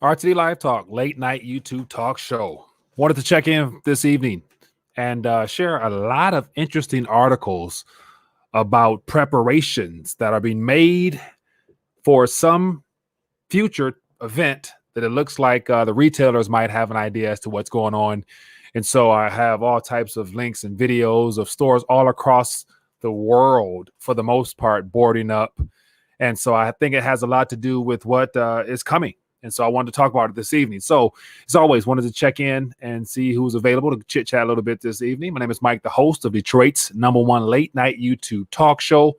RTD Live Talk, late night YouTube talk show. Wanted to check in this evening and share a lot of interesting articles about preparations that are being made for some future event that it looks like the retailers might have an idea as to what's going on. And so I have all types of links and videos of stores all across the world, for the most part, boarding up. And so I think it has a lot to do with what is coming. And so I wanted to talk about it this evening. So as always, wanted to check in and see who's available to chit chat a little bit this evening. My name is Mike, the host of Detroit's #1 late night YouTube talk show.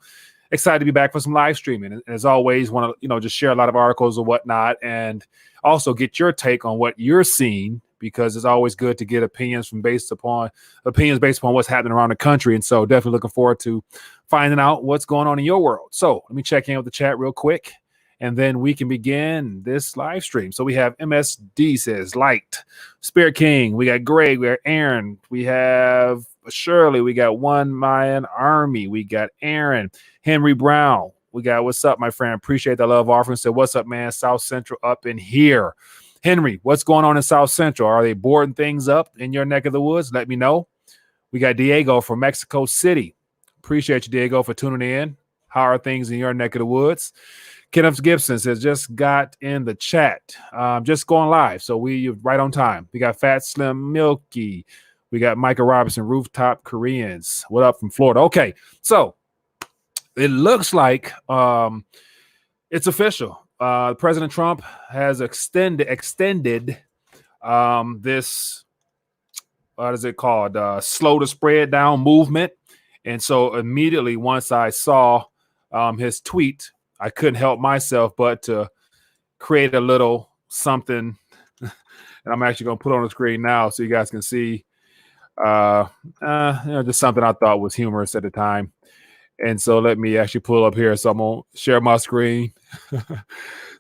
Excited to be back for some live streaming. And as always, want to, just share a lot of articles or whatnot, and also get your take on what you're seeing, because it's always good to get opinions based upon what's happening around the country. And so definitely looking forward to finding out what's going on in your world. So let me check in with the chat real quick, and then we can begin this live stream. So we have MSD says liked, Spirit King, we got Greg, we got Aaron, we have Shirley, we got One Mayan Army, we got Aaron, Henry Brown, we got what's up, my friend? Appreciate the love offering. Said what's up, man? South Central up in here. Henry, what's going on in South Central? Are they boarding things up in your neck of the woods? Let me know. We got Diego from Mexico City. Appreciate you, Diego, for tuning in. How are things in your neck of the woods? Kenneth Gibson says, just got in the chat. Just going live, so we right on time. We got Fat Slim Milky. We got Micah Robinson, Rooftop Koreans. What up from Florida? Okay, so it looks like it's official. President Trump has extended this, what is it called? Slow to spread down movement. And so immediately once I saw his tweet, I couldn't help myself but to create a little something. And I'm actually going to put on the screen now so you guys can see just something I thought was humorous at the time. And so let me actually pull up here. So I'm going to share my screen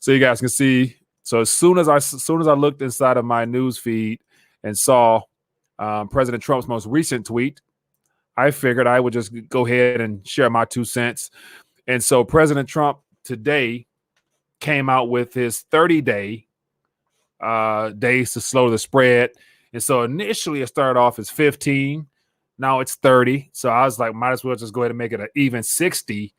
so you guys can see. So as soon as I looked inside of my news feed and saw President Trump's most recent tweet, I figured I would just go ahead and share my 2 cents. And so President Trump today came out with his 30-day days to slow the spread. And so initially it started off as 15. Now it's 30. So I was like, might as well just go ahead and make it an even 60.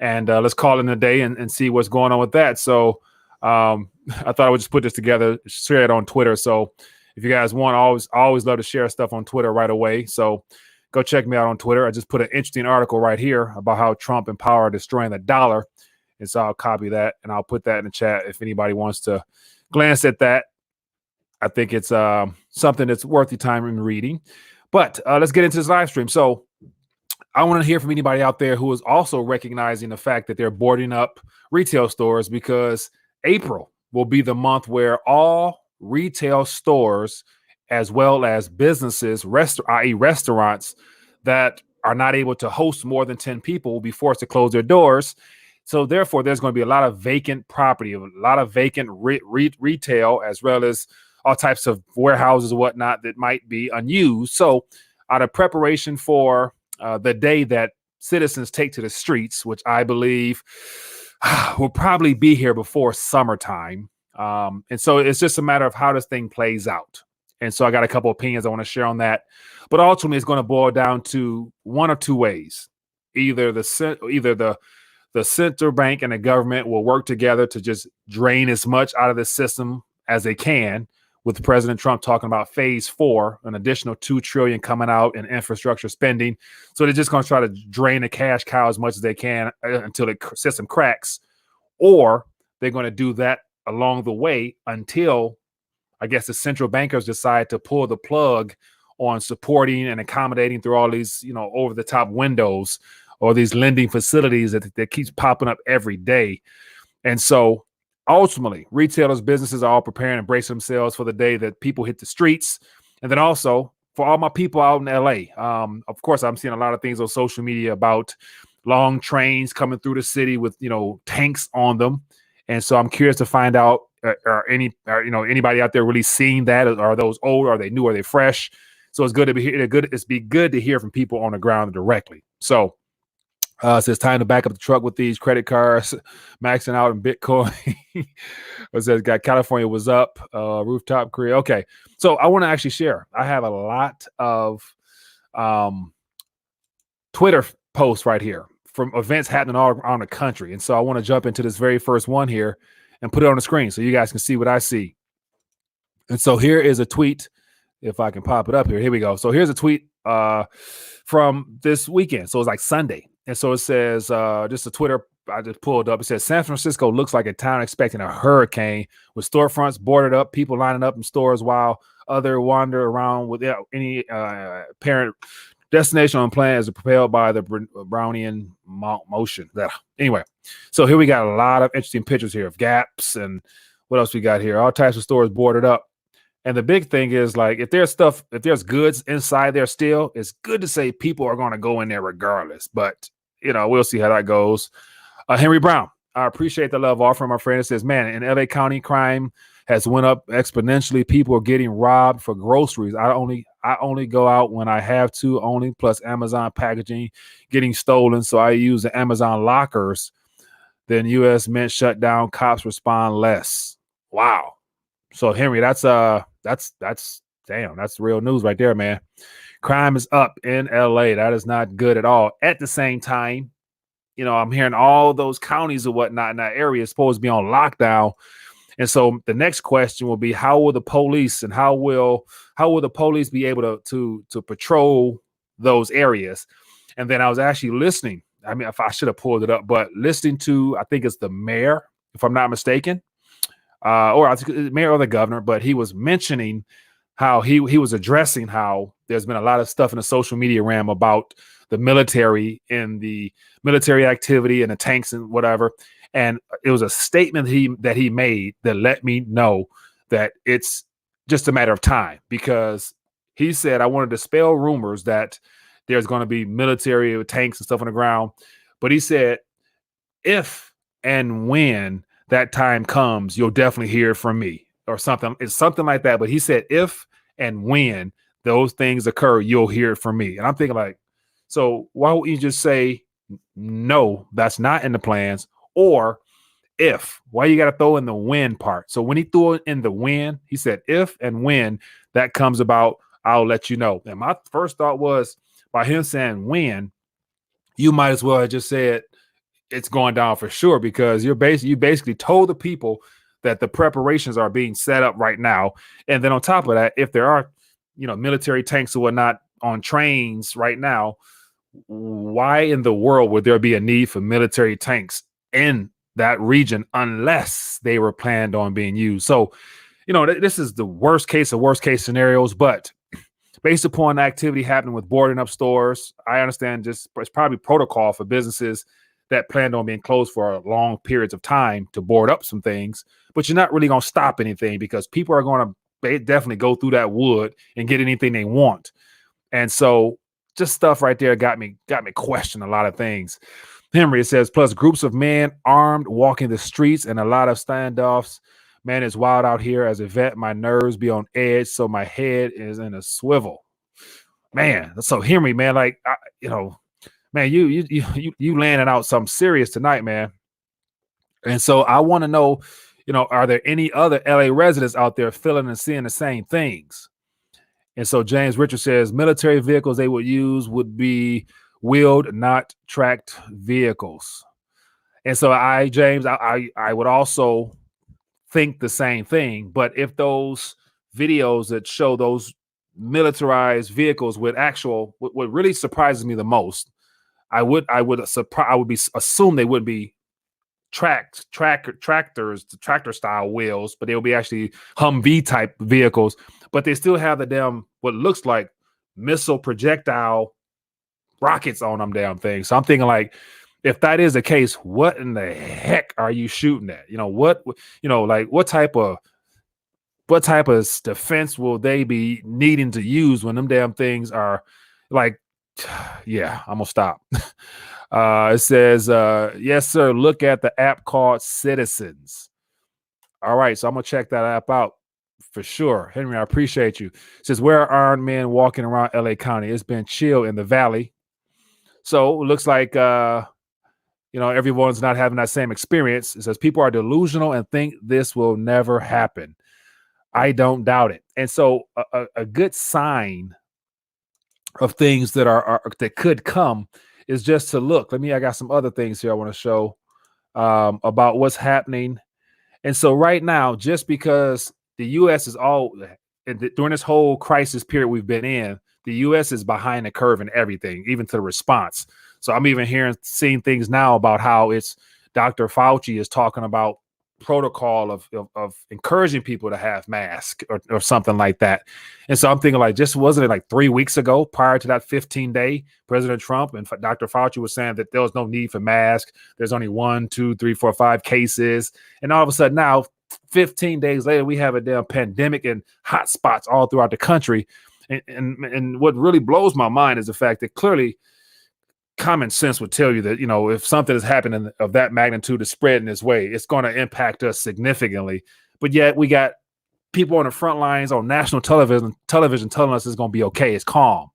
And let's call it a day and see what's going on with that. So I thought I would just put this together, share it on Twitter. So if you guys want, I always love to share stuff on Twitter right away. So go check me out on Twitter. I just put an interesting article right here about how Trump and power are destroying the dollar. And so I'll copy that and I'll put that in the chat if anybody wants to glance at that. I think it's something that's worth your time in reading. But let's get into this live stream. So I want to hear from anybody out there who is also recognizing the fact that they're boarding up retail stores, because April will be the month where all retail stores, as well as businesses, i.e. restaurants that are not able to host more than 10 people, will be forced to close their doors. So therefore, there's going to be a lot of vacant property, a lot of vacant retail, as well as all types of warehouses and whatnot that might be unused. So out of preparation for the day that citizens take to the streets, which I believe will probably be here before summertime. And so it's just a matter of how this thing plays out. And so I got a couple opinions I want to share on that. But ultimately, it's going to boil down to one of two ways. Either the central bank and the government will work together to just drain as much out of the system as they can, with President Trump talking about phase 4, an additional $2 trillion coming out in infrastructure spending. So they're just going to try to drain the cash cow as much as they can until the system cracks. Or they're going to do that along the way until, I guess, the central bankers decide to pull the plug on supporting and accommodating through all these, over the top windows or these lending facilities that keeps popping up every day. And so ultimately, retailers, businesses are all preparing and bracing themselves for the day that people hit the streets. And then also for all my people out in LA, of course, I'm seeing a lot of things on social media about long trains coming through the city with, tanks on them. And so I'm curious to find out, anybody out there really seeing that? Are those old? Are they new? Are they fresh? So it's good to be here. It's good to hear from people on the ground directly. So It says time to back up the truck with these credit cards, maxing out in Bitcoin. It says got California was up, rooftop career. Okay, so I want to actually share. I have a lot of Twitter posts right here from events happening all around the country, and so I want to jump into this very first one here and put it on the screen so you guys can see what I see. And so here is a tweet. If I can pop it up here, here we go. So here's a tweet from this weekend. So it's like Sunday. And so it says, just a Twitter, I just pulled up. It says, San Francisco looks like a town expecting a hurricane with storefronts boarded up, people lining up in stores while others wander around without any apparent destination on plan as propelled by the Brownian motion. Anyway, so here we got a lot of interesting pictures here of gaps and what else we got here? All types of stores boarded up. And the big thing is, like, if there's goods inside there still, it's good to say people are going to go in there regardless. But, we'll see how that goes. Henry Brown, I appreciate the love offering, my friend. It says, man, in LA County, crime has went up exponentially. People are getting robbed for groceries. I only go out when I have to, only, plus Amazon packaging getting stolen. So I use the Amazon lockers. Then U.S. Mint shut down. Cops respond less. Wow. So Henry, that's damn, that's real news right there, man. Crime is up in LA. That is not good at all. At the same time, I'm hearing all those counties or whatnot in that area is supposed to be on lockdown. And so the next question will be, how will the police and how will the police be able to patrol those areas? And then I was actually listening. I mean, if I should have pulled it up, but listening to, I think it's the mayor, if I'm not mistaken. Or I think the mayor or the governor, but he was mentioning how he was addressing how there's been a lot of stuff in the social media realm about the military and the military activity and the tanks and whatever. And it was a statement that he made that let me know that it's just a matter of time, because he said, I want to dispel rumors that there's going to be military tanks and stuff on the ground. But he said, if and when that time comes, you'll definitely hear from me, or something. It's something like that. But he said, if and when those things occur, you'll hear it from me. And I'm thinking, like, so why would you just say, no, that's not in the plans? Or if, why you got to throw in the when part? So when he threw it in the when, he said, if and when that comes about, I'll let you know. And my first thought was, by him saying when, you might as well have just said, it's going down for sure, because you basically told the people that the preparations are being set up right now. And then on top of that, if there are, military tanks or whatnot on trains right now, why in the world would there be a need for military tanks in that region unless they were planned on being used? So, this is the worst case of worst case scenarios, but based upon the activity happening with boarding up stores, I understand it's probably protocol for businesses that planned on being closed for long periods of time to board up some things, but you're not really going to stop anything, because people are going to definitely go through that wood and get anything they want. And so just stuff right there got me question a lot of things. Henry, it says, plus groups of men armed walking the streets and a lot of standoffs. Man, it's wild out here. As a vet, my nerves be on edge, so my head is in a swivel. Man, so Henry, man, like, man, you landing out something serious tonight, man. And so I want to know, are there any other LA residents out there feeling and seeing the same things? And so James Richard says military vehicles they would use would be wheeled, not tracked vehicles. And so James, I would also think the same thing. But if those videos that show those militarized vehicles with actual, what really surprises me the most, I would assume they would be tractors, the tractor style wheels, but they'll be actually Humvee type vehicles, but they still have the damn, what looks like missile projectile rockets on them damn things. So I'm thinking, like, if that is the case, what in the heck are you shooting at? What type of defense will they be needing to use when them damn things are like, yeah, I'm gonna stop. It says, yes, sir. Look at the app called Citizens. All right. So I'm going to check that app out for sure. Henry, I appreciate you. It says, where are armed men walking around LA County? It's been chill in the valley. So it looks like everyone's not having that same experience. It says people are delusional and think this will never happen. I don't doubt it. And so a good sign of things that that could come is just to look. I got some other things here I want to show about what's happening. And so right now, just because the U.S. is during this whole crisis period we've been in, the U.S. is behind the curve in everything, even to the response. So I'm even seeing things now about how it's Dr. Fauci is talking about protocol of encouraging people to have masks or something like that. And so I'm thinking, like, just wasn't it like 3 weeks ago prior to that 15-day, President Trump and Dr. Fauci was saying that there was no need for masks. There's only 1, 2, 3, 4, 5 cases. And all of a sudden now, 15 days later, we have a damn pandemic and hot spots all throughout the country. And what really blows my mind is the fact that clearly common sense would tell you that, if something is happening of that magnitude is spreading this way, it's going to impact us significantly. But yet we got people on the front lines on national television telling us it's going to be okay. It's calm.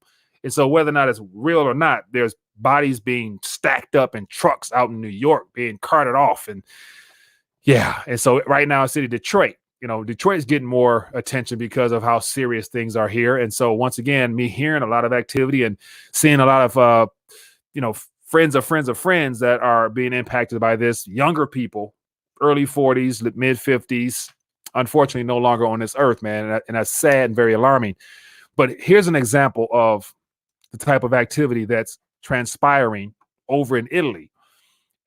And so whether or not it's real or not, there's bodies being stacked up in trucks out in New York being carted off. And yeah. And so right now, city Detroit, Detroit is getting more attention because of how serious things are here. And so once again, me hearing a lot of activity and seeing a lot of, friends of friends of friends that are being impacted by this, younger people, early 40s, mid 50s, unfortunately no longer on this earth, man. And that's sad and very alarming. But here's an example of the type of activity that's transpiring over in Italy.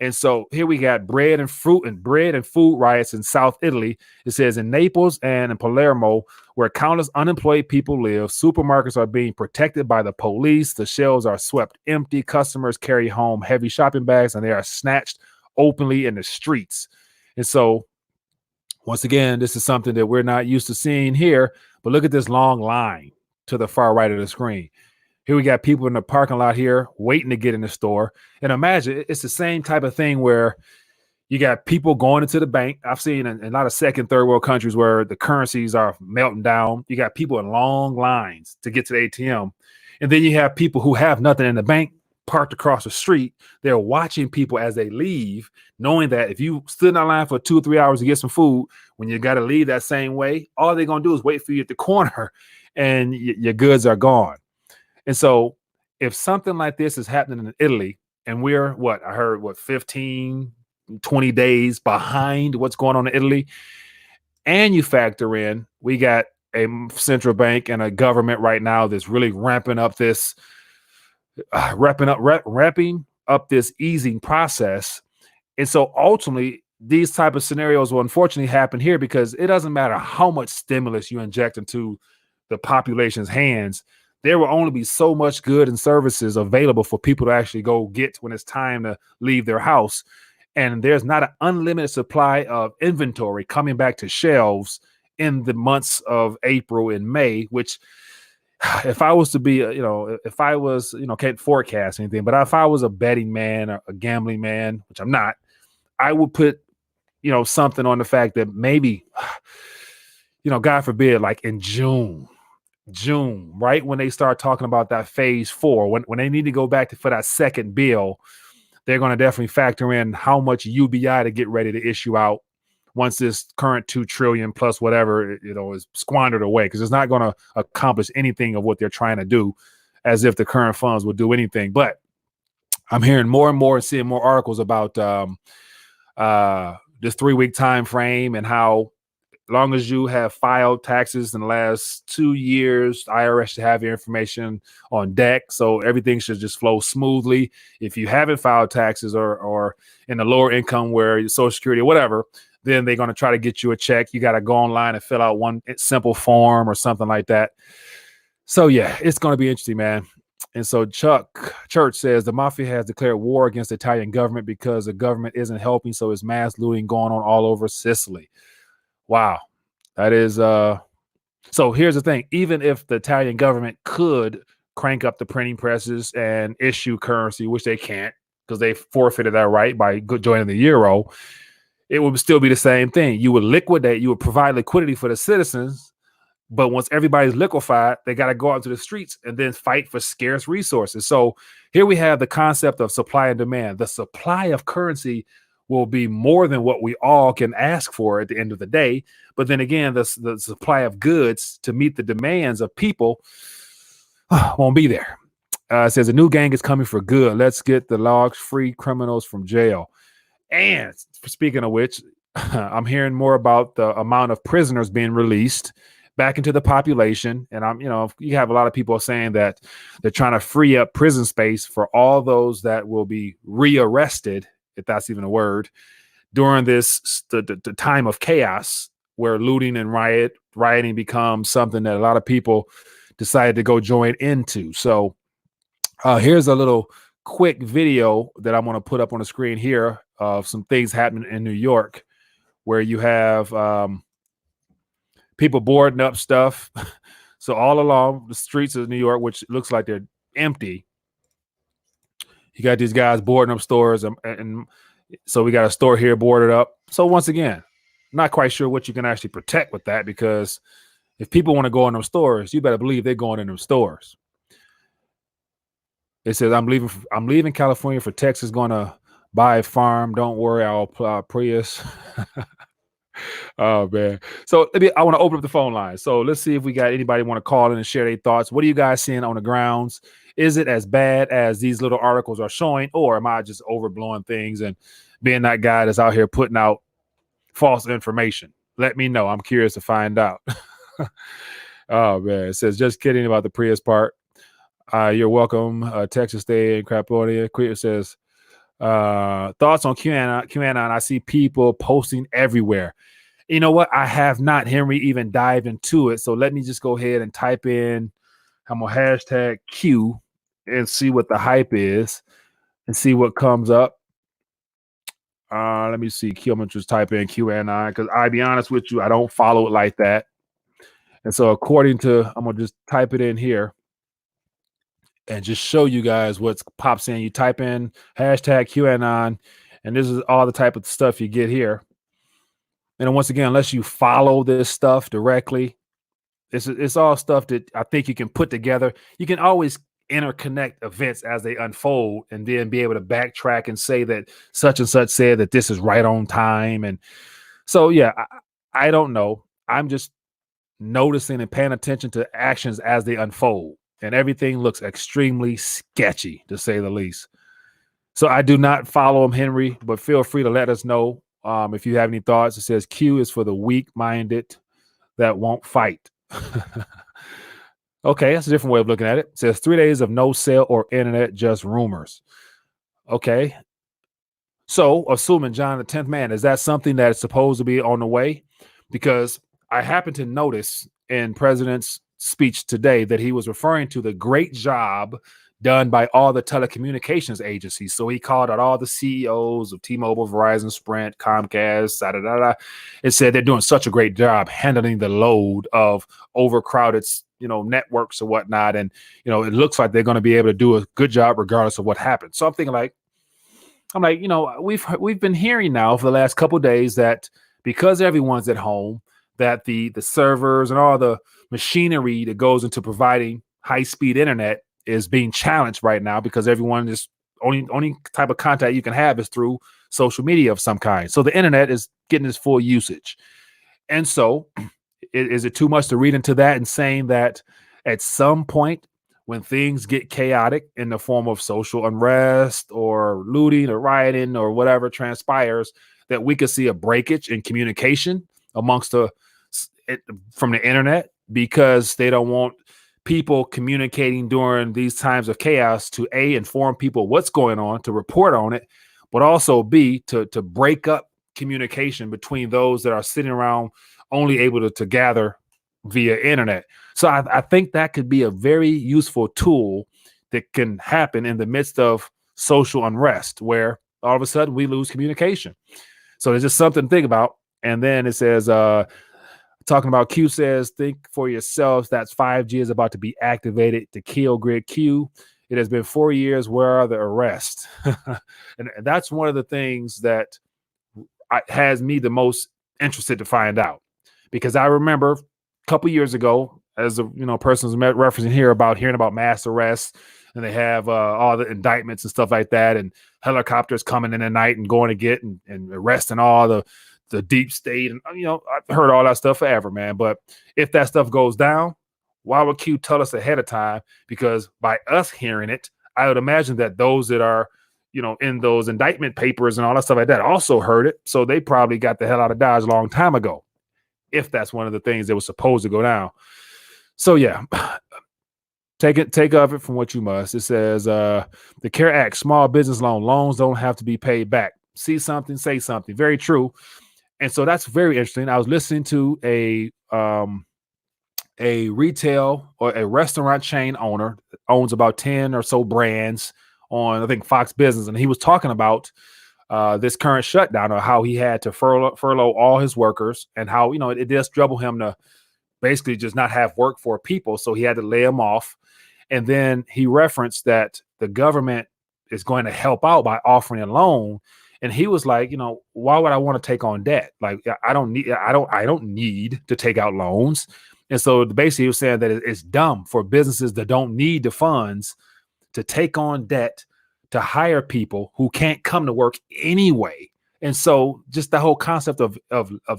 And so here we got bread and food riots in South Italy. It says in Naples and in Palermo, where countless unemployed people live, supermarkets are being protected by the police. The shelves are swept empty. Customers carry home heavy shopping bags and they are snatched openly in the streets. And so once again, this is something that we're not used to seeing here. But look at this long line to the far right of the screen. Here we got people in the parking lot here waiting to get in the store. And imagine it's the same type of thing where you got people going into the bank. I've seen in a lot of second, third world countries where the currencies are melting down. You got people in long lines to get to the ATM. And then you have people who have nothing in the bank parked across the street. They're watching people as they leave, knowing that if you stood in that line for 2 or 3 hours to get some food, when you got to leave that same way, all they're going to do is wait for you at the corner and your goods are gone. And so if something like this is happening in Italy and we're 15, 20 days behind what's going on in Italy, and you factor in, we got a central bank and a government right now that's really ramping up this easing process. And so ultimately, these type of scenarios will unfortunately happen here because it doesn't matter how much stimulus you inject into the population's hands. There will only be so much good and services available for people to actually go get when it's time to leave their house. And there's not an unlimited supply of inventory coming back to shelves in the months of April and May, which if I was to be, can't forecast anything, but if I was a betting man or a gambling man, which I'm not, I would put, something on the fact that maybe, God forbid, like in June, right when they start talking about that phase 4, when they need to go back for that second bill, they're going to definitely factor in how much UBI to get ready to issue out once this current $2 trillion plus whatever, is squandered away, because it's not going to accomplish anything of what they're trying to do, as if the current funds would do anything. But I'm hearing more and more and seeing more articles about this 3-week time frame and how long as you have filed taxes in the last 2 years, IRS should have your information on deck. So everything should just flow smoothly. If you haven't filed taxes or in the lower income where your Social Security or whatever, then they're going to try to get you a check. You got to go online and fill out one simple form or something like that. So yeah, it's going to be interesting, man. And so Chuck Church says the mafia has declared war against the Italian government because the government isn't helping. So it's mass looting going on all over Sicily. Wow. That is so here's the thing. Even if the Italian government could crank up the printing presses and issue currency, which they can't because they forfeited that right by joining the euro, it would still be the same thing. You would provide liquidity for the citizens, but once everybody's liquefied, they got to go out to the streets and then fight for scarce resources. So Here we have the concept of supply and demand. The supply of currency will be more than what we all can ask for at the end of the day. But then again, the supply of goods to meet the demands of people won't be there. It says a new gang is coming for good. Let's get the logs-free criminals from jail. And speaking of which, I'm hearing more about the amount of prisoners being released back into the population. And you have a lot of people saying that they're trying to free up prison space for all those that will be rearrested, if that's even a word, during this the time of chaos where looting and rioting becomes something that a lot of people decided to go join into. So here's a little quick video that I'm going to put up on the screen here of some things happening in New York, where you have people boarding up stuff. So all along the streets of New York, which looks like they're empty, you got these guys boarding up stores, and so we got a store here boarded up. So once again, not quite sure what you can actually protect with that, because if people want to go in those stores, you better believe they're going in those stores. It says, I'm leaving California for Texas, going to buy a farm. Don't worry, I'll plow Prius. Oh, man. So I want to open up the phone line. So let's see if we got anybody want to call in and share their thoughts. What are you guys seeing on the grounds? Is it as bad as these little articles are showing, or am I just overblowing things and being that guy that's out here putting out false information? Let me know. I'm curious to find out. Oh, man. It says, just kidding about the Prius part. You're welcome. Texas State and Craponia. Queer says, thoughts on QAnon. I see people posting everywhere. You know what? I have not, Henry, even dived into it. So let me just go ahead and type in, I'm going to hashtag Q and see what the hype is and see what comes up. Let me see. I'm going to just type in QAnon, because I'll be honest with you, I don't follow it like that. And so I'm going to just type it in here and just show you guys what pops in. You type in hashtag QAnon, and this is all the type of stuff you get here. And then once again, unless you follow this stuff directly, it's all stuff that I think you can put together. You can always interconnect events as they unfold, and then be able to backtrack and say that such and such said that this is right on time. And so, yeah, I don't know. I'm just noticing and paying attention to actions as they unfold. And everything looks extremely sketchy, to say the least. So I do not follow him, Henry, but feel free to let us know if you have any thoughts. It says Q is for the weak-minded that won't fight. Okay, that's a different way of looking at it. It says 3 days of no cell or internet, just rumors. Okay. So assuming John the 10th man, is that something that is supposed to be on the way? Because I happen to notice in President's speech today that he was referring to the great job done by all the telecommunications agencies. So he called out all the CEOs of T-Mobile, Verizon, Sprint, Comcast, and said they're doing such a great job handling the load of overcrowded, networks or whatnot. And, it looks like they're going to be able to do a good job regardless of what happens. So I'm thinking we've been hearing now for the last couple of days that because everyone's at home, that the servers and all the machinery that goes into providing high-speed internet is being challenged right now, because everyone is only type of contact you can have is through social media of some kind. So the internet is getting its full usage. And so is it too much to read into that and saying that at some point when things get chaotic in the form of social unrest or looting or rioting or whatever transpires, that we could see a breakage in communication amongst from the internet, because they don't want people communicating during these times of chaos to A, inform people what's going on, to report on it, but also B, to break up communication between those that are sitting around only able to gather via internet. So I think that could be a very useful tool that can happen in the midst of social unrest, where all of a sudden we lose communication. So there's just something to think about. And then it says, talking about Q says, think for yourselves, that's 5G is about to be activated to kill grid Q. It has been 4 years. Where are the arrests? And that's one of the things that has me the most interested to find out, because I remember a couple years ago, as a person's referencing here about hearing about mass arrests, and they have all the indictments and stuff like that, and helicopters coming in at night and going to get and arresting all the deep state, and I've heard all that stuff forever, man. But if that stuff goes down, why would Q tell us ahead of time? Because by us hearing it, I would imagine that those that are in those indictment papers and all that stuff like that also heard it, so they probably got the hell out of Dodge a long time ago, if that's one of the things that was supposed to go down. So yeah, take of it from what you must. It says the CARE Act, small business loans don't have to be paid back. See something, say something. Very true. And so that's very interesting. I was listening to a retail or a restaurant chain owner, owns about 10 or so brands on, I think, Fox Business, and he was talking about this current shutdown, or how he had to furlough all his workers, and how it does trouble him to basically just not have work for people, so he had to lay them off. And then he referenced that the government is going to help out by offering a loan, and he was like, why would I want to take on debt? Like, I don't need to take out loans. And so basically he was saying that it's dumb for businesses that don't need the funds to take on debt to hire people who can't come to work anyway. And so just the whole concept of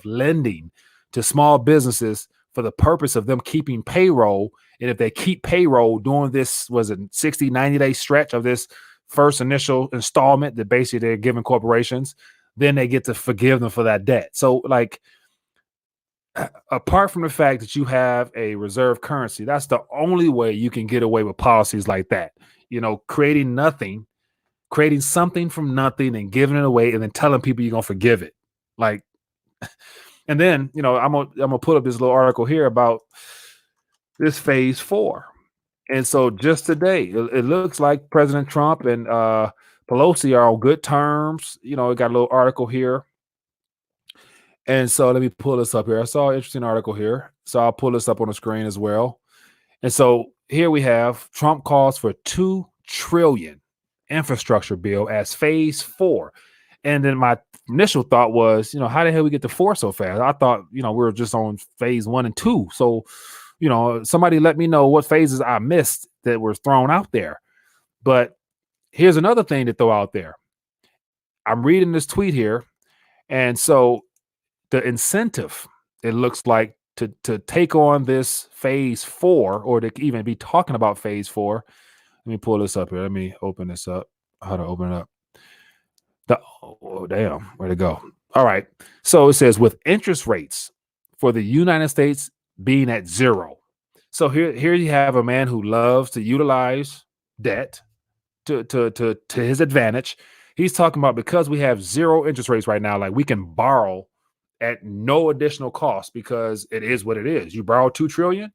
lending to small businesses for the purpose of them keeping payroll. And if they keep payroll during this, was it 60, 90-day stretch of this first initial installment that basically they're giving corporations, then they get to forgive them for that debt. So like, apart from the fact that you have a reserve currency, that's the only way you can get away with policies like that. Creating something from nothing and giving it away and then telling people you're going to forgive it. Like, and then, I'm gonna put up this little article here about this phase 4. And so just today, it looks like President Trump and Pelosi are on good terms. It got a little article here. And so let me pull this up here. I saw an interesting article here, so I'll pull this up on the screen as well. And so here we have Trump calls for $2 trillion infrastructure bill as phase 4. And then my initial thought was, how the hell we get to 4 so fast? I thought, we were just on phase 1 and 2. So, somebody let me know what phases I missed that were thrown out there. But here's another thing to throw out there. I'm reading this tweet here. And so the incentive, it looks like, to take on this phase 4, or to even be talking about phase 4. Let me pull this up here. Let me open this up. How to open it up. Oh, damn. Where'd it go? All right. So it says, with interest rates for the United States being at 0. So here you have a man who loves to utilize debt to his advantage. He's talking about, because we have 0 interest rates right now, like we can borrow at no additional cost, because it is what it is. You borrow $2 trillion,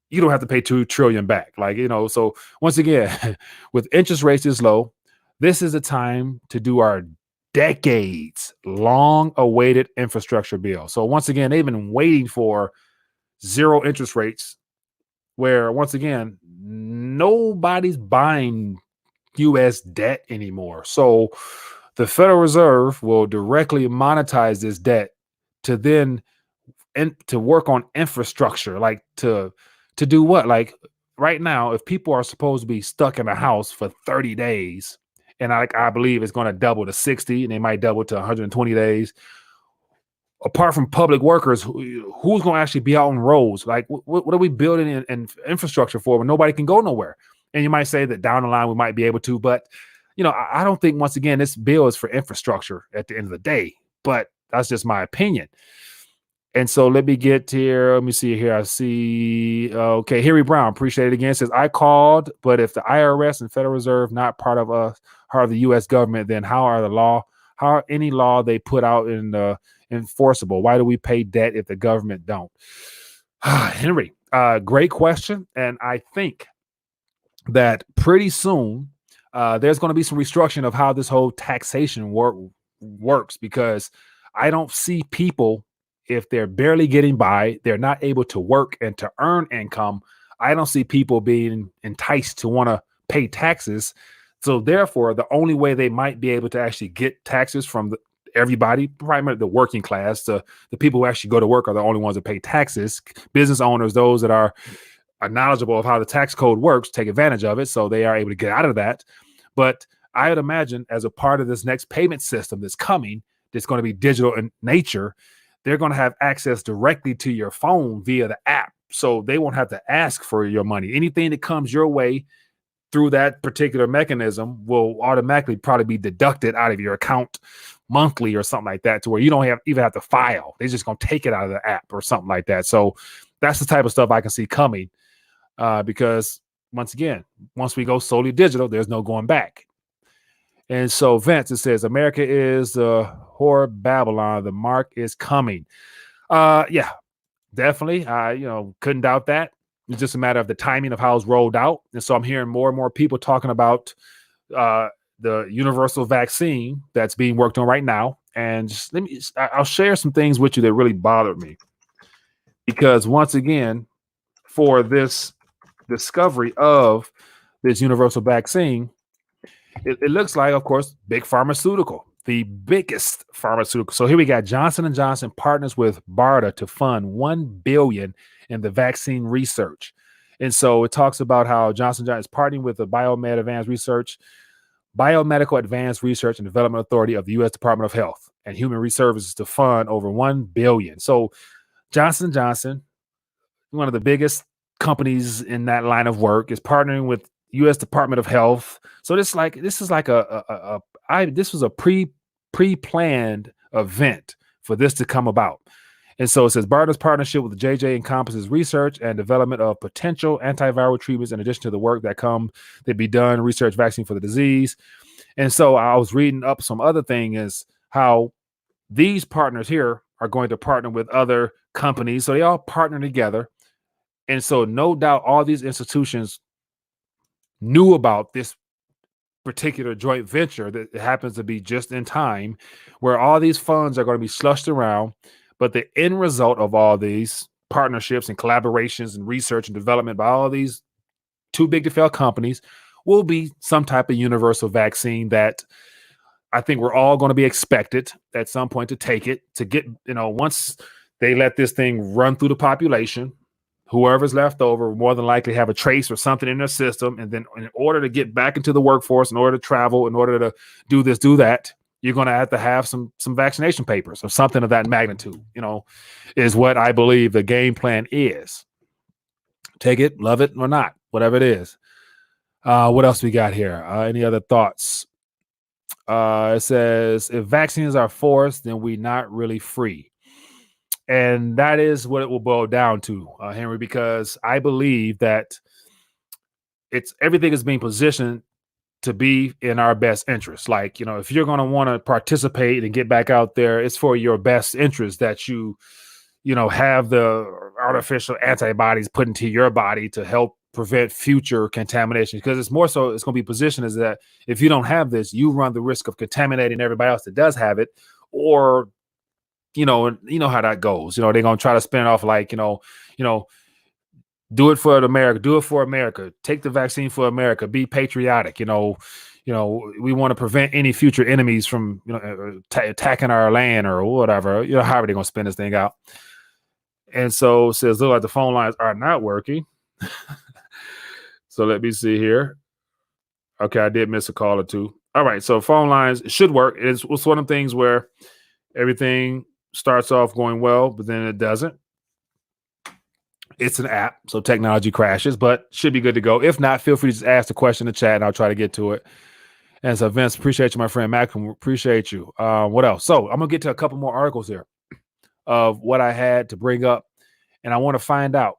you don't have to pay $2 trillion back. Like, so once again, with interest rates is low, this is a time to do our decades long awaited infrastructure bill. So once again, they've been waiting for 0 interest rates, where once again, nobody's buying US debt anymore. So the Federal Reserve will directly monetize this debt to then to work on infrastructure, like to do what? Like right now, if people are supposed to be stuck in a house for 30 days, and I believe it's going to double to 60, and they might double to 120 days. Apart from public workers, who's going to actually be out on roads? Like, what are we building in infrastructure for when nobody can go nowhere? And you might say that down the line we might be able to, but I don't think, once again, this bill is for infrastructure at the end of the day. But that's just my opinion. And so let me get here. Let me see here. I see. Okay, Harry Brown, appreciate it again. Says, I called, but if the IRS and Federal Reserve not part of the U.S. government, then how are any law they put out in enforceable? Why do we pay debt if the government don't? Henry, great question. And I think that pretty soon there's going to be some restructuring of how this whole taxation works, because I don't see people, if they're barely getting by, they're not able to work and to earn income, I don't see people being enticed to want to pay taxes. So therefore, the only way they might be able to actually get taxes from everybody, primarily the working class, the people who actually go to work are the only ones that pay taxes. Business owners, those that are knowledgeable of how the tax code works, take advantage of it, so they are able to get out of that. But I would imagine as a part of this next payment system that's coming, that's going to be digital in nature, they're going to have access directly to your phone via the app. So they won't have to ask for your money. Anything that comes your way through that particular mechanism will automatically probably be deducted out of your account monthly or something like that, to where you don't even have to file. They're just going to take it out of the app or something like that. So that's the type of stuff I can see coming, because once again, once we go solely digital, there's no going back. And so Vince, it says, America is the whore Babylon. The mark is coming. Yeah, definitely. Couldn't doubt that. It's just a matter of the timing of how it's rolled out. And so I'm hearing more and more people talking about the universal vaccine that's being worked on right now. And I'll share some things with you that really bothered me. Because once again, for this discovery of this universal vaccine, it looks like, of course, big pharmaceutical, the biggest pharmaceutical. So here we got Johnson & Johnson partners with BARDA to fund $1 billion in the vaccine research. And so it talks about how Johnson & Johnson is partnering with the Biomedical Advanced Research and Development Authority of the U.S. Department of Health and Human Services to fund over $1 billion. So Johnson & Johnson, one of the biggest companies in that line of work, is partnering with U.S. Department of Health. So this was a pre-planned event for this to come about. And so it says BARDA's partnership with JJ encompasses research and development of potential antiviral treatments in addition to the work that be done research vaccine for the disease. And so I was reading up some other thing is how these partners here are going to partner with other companies. So they all partner together. And so no doubt all these institutions knew about this particular joint venture that happens to be just in time, where all these funds are going to be slushed around. But the end result of all these partnerships and collaborations and research and development by all these too big to fail companies will be some type of universal vaccine that I think we're all going to be expected at some point to take it, to get, once they let this thing run through the population, whoever's left over will more than likely have a trace or something in their system. And then in order to get back into the workforce, in order to travel, in order to do this, do that, you're going to have some vaccination papers or something of that magnitude, is what I believe the game plan is. Take it, love it or not, whatever it is. What else we got here? Any other thoughts? It says, if vaccines are forced, then we're not really free. And that is what it will boil down to, Henry, because I believe that everything is being positioned to be in our best interest. Like, if you're going to want to participate and get back out there, it's for your best interest that you have the artificial antibodies put into your body to help prevent future contamination. Because it's more so, it's going to be positioned as that if you don't have this, you run the risk of contaminating everybody else that does have it, or you know how that goes. They're going to try to spin it off like, do it for America, do it for America, take the vaccine for America, be patriotic. We want to prevent any future enemies from, attacking our land or whatever, however they're going to spin this thing out. And so it says, look like the phone lines are not working. So let me see here. Okay, I did miss a call or two. All right, so phone lines should work. It's one of the things where everything starts off going well, but then it doesn't. It's an app, so technology crashes, but should be good to go. If not, feel free to just ask the question in the chat and I'll try to get to it. And so Vince, appreciate you, my friend. Malcolm, appreciate you. What else? So I'm going to get to a couple more articles here of what I had to bring up, and I want to find out.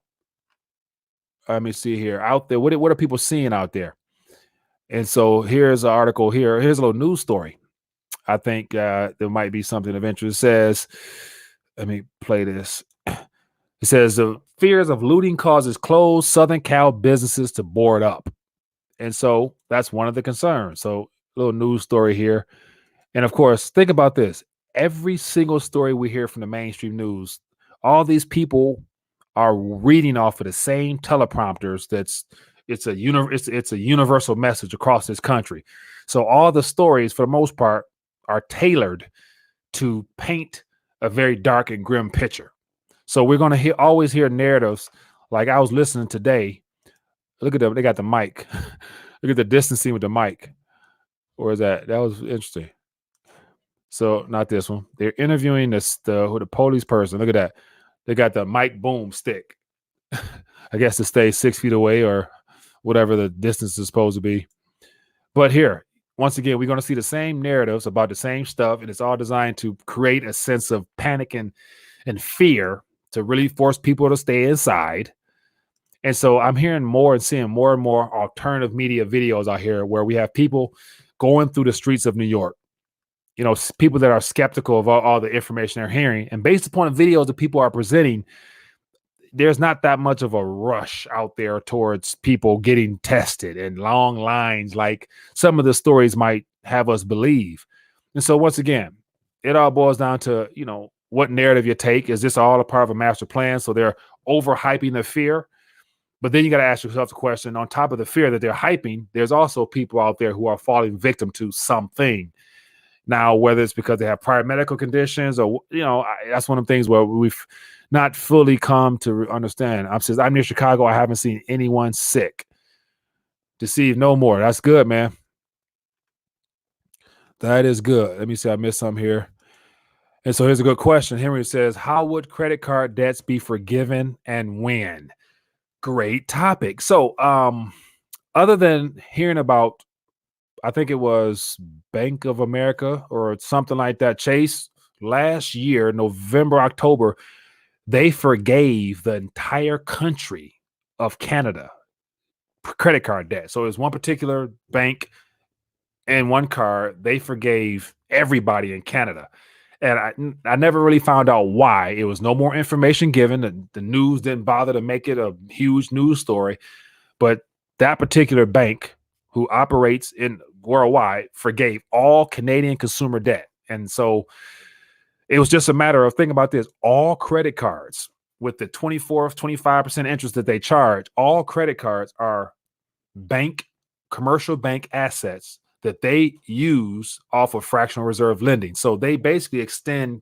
Let me see here. Out there, what are people seeing out there? And so here's an article here. Here's a little news story. I think there might be something of interest. It says, let me play this. It says the fears of looting causes closed Southern Cal businesses to board up. And so that's one of the concerns. So a little news story here. And of course, think about this. Every single story we hear from the mainstream news, all these people are reading off of the same teleprompters. It's a universal message across this country. So all the stories, for the most part, are tailored to paint a very dark and grim picture. So we're going to always hear narratives. Like I was listening today. Look at them. They got the mic. Look at the distancing with the mic. Or is that? That was interesting. So not this one. They're interviewing the police person. Look at that. They got the mic boom stick. I guess to stay 6 feet away or whatever the distance is supposed to be. But here, once again, we're going to see the same narratives about the same stuff, and it's all designed to create a sense of panic and fear to really force people to stay inside. And so I'm hearing more and seeing more and more alternative media videos out here where we have people going through the streets of New York, you know, people that are skeptical of all the information they're hearing. And based upon the videos that people are presenting, there's not that much of a rush out there towards people getting tested and long lines like some of the stories might have us believe. And so once again, it all boils down to, you know, what narrative you take. Is this all a part of a master plan? So they're overhyping the fear. But then you got to ask yourself the question, on top of the fear that they're hyping, there's also people out there who are falling victim to something. Now, whether it's because they have prior medical conditions or, you know, that's one of the things where we've not fully come to understand. I'm near Chicago. I haven't seen anyone sick. Deceive no more. That's good, man. That is good. Let me see. I missed some here. And so here's a good question. Henry says, how would credit card debts be forgiven and when? Great topic. So other than hearing about, I think it was Bank of America or something like that, Chase, last year, November, October, they forgave the entire country of Canada credit card debt. So it was one particular bank and one card. They forgave everybody in Canada. And I never really found out why. It was no more information given. The news didn't bother to make it a huge news story. But that particular bank who operates in worldwide forgave all Canadian consumer debt. And so it was just a matter of, think about this, all credit cards with the 25% interest that they charge, all credit cards are commercial bank assets that they use off of fractional reserve lending. So they basically extend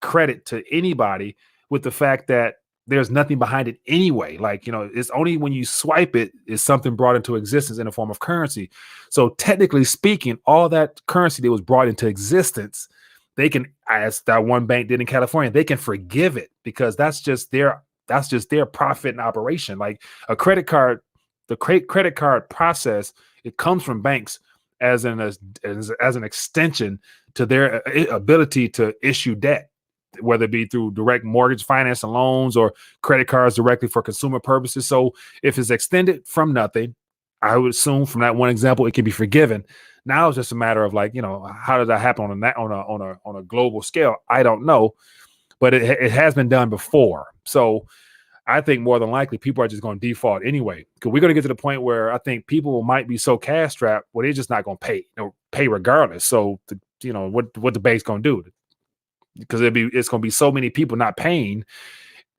credit to anybody with the fact that there's nothing behind it anyway. Like, you know, it's only when you swipe it is something brought into existence in the form of currency. So technically speaking, all that currency that was brought into existence, they can, as that one bank did in California, they can forgive it because that's just their profit and operation. Like a credit card, the credit card process, it comes from banks as an extension to their ability to issue debt, whether it be through direct mortgage finance and loans or credit cards directly for consumer purposes. So if it's extended from nothing, I would assume from that one example, it can be forgiven. Now it's just a matter of like, you know, how did that happen on a global scale? I don't know, but it has been done before. So I think more than likely people are just going to default anyway, because we're going to get to the point where I think people might be so cash strapped, well, they're just not going to pay regardless. So, what the bank's going to do, because it's going to be so many people not paying.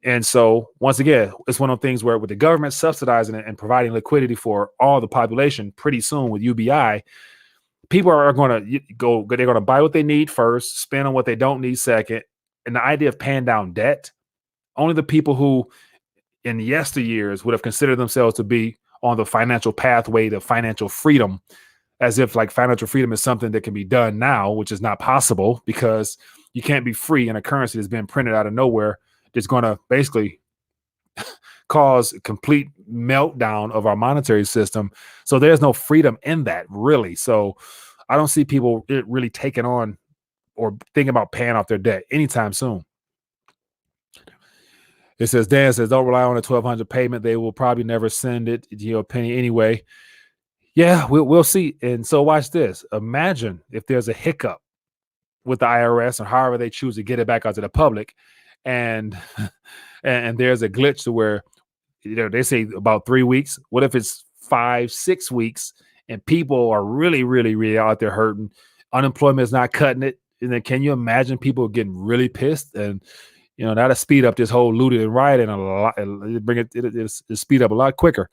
And so once again, it's one of the things where with the government subsidizing it and providing liquidity for all the population, pretty soon with UBI, people are going to they're going to buy what they need first, spend on what they don't need second. And the idea of paying down debt, only the people who in yesteryears would have considered themselves to be on the financial pathway to financial freedom, as if like financial freedom is something that can be done now, which is not possible because you can't be free in a currency that's been printed out of nowhere. That's going to basically cause a complete meltdown of our monetary system. So there's no freedom in that, really. So I don't see people really taking on or thinking about paying off their debt anytime soon. It says, Dan says, don't rely on a $1,200 payment. They will probably never send it, a penny anyway. Yeah, we'll see. And so watch this. Imagine if there's a hiccup with the IRS or however they choose to get it back out to the public. And there's a glitch to where, they say about 3 weeks. What if it's 5-6 weeks and people are really, really, really out there hurting? Unemployment is not cutting it. And then can you imagine people getting really pissed? And, that'll speed up this whole looting and rioting a lot. It'll speed up a lot quicker.